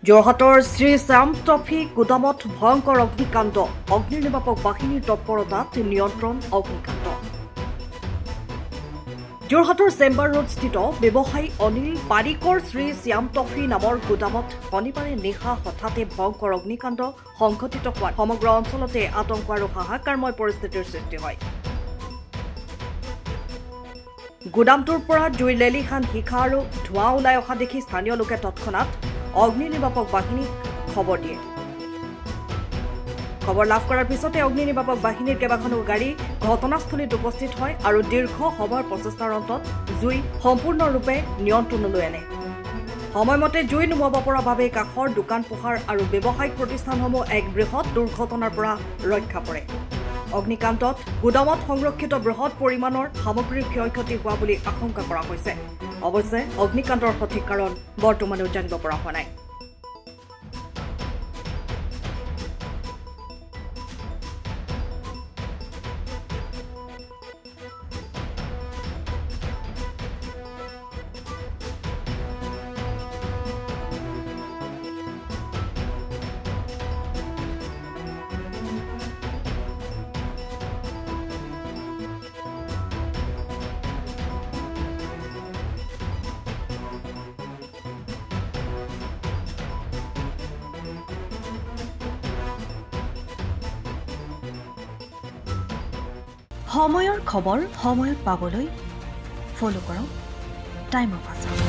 যোৰহাটৰ শ্ৰী শ্যাম ট্ৰফী গুদামত ভয়ংকৰ অগ্নিকাণ্ড অগ্নিনিৰ্বাপক বাহিনীৰ তৎপৰতাত নিয়ন্ত্ৰণ অগ্নিকাণ্ড যোৰহাটৰ চেম্বাৰ ৰোড স্থিত ব্যৱসায়ী অনিল পাৰিকৰ শ্ৰী শ্যাম ট্ৰফী নামৰ গুদামত শনিবাৰে নিশা হঠাতে ভয়ংকৰ অগ্নিকাণ্ড সংঘটিত হোৱাত সমগ্ৰ অঞ্চলতে আতংক আৰু হাহাকাৰময় পৰিস্থিতিৰ সৃষ্টি হয়। গুদামটোৰ পৰা জুইৰ লেলিহান শিখা আৰু ধোঁৱা ওলাই অহা দেখি স্থানীয় লোকে তৎক্ষণাত অগ্নিনিৰ্বাপক বাহিনীক খবৰ দিয়ে। খবৰ লাভ কৰাৰ পিছতে অগ্নিনিৰ্বাপক বাহিনীৰ কেইবাখনো গাড়ী ঘটনাস্থলীত উপস্থিত হয় আৰু দীৰ্ঘ সময়ৰ প্ৰচেষ্টাৰ অন্তত জুই সম্পূৰ্ণৰূপে নিয়ন্ত্ৰণলৈ আনে। সময়মতে জুই নুমুৱাব পৰা বাবে কাষৰ দোকান পোহাৰ আৰু ব্যৱসায়িক প্ৰতিষ্ঠানসমূহ এক বৃহৎ দুৰ্ঘটনাৰ পৰা ৰক্ষা পৰে। অগ্নিকাণ্ডত গুদামত সংৰক্ষিত বৃহৎ পৰিমাণৰ সামগ্ৰীৰ ক্ষয়ক্ষতি হোৱা বুলি আশংকা কৰা হৈছে। অৱশ্যে অগ্নিকাণ্ডৰ সঠিক কাৰণ বৰ্তমানেও জানিব পৰা হোৱা নাই। সময়ৰ খবৰ সময়ত পাবলৈ ফলো কৰক টাইম অফ আছাম।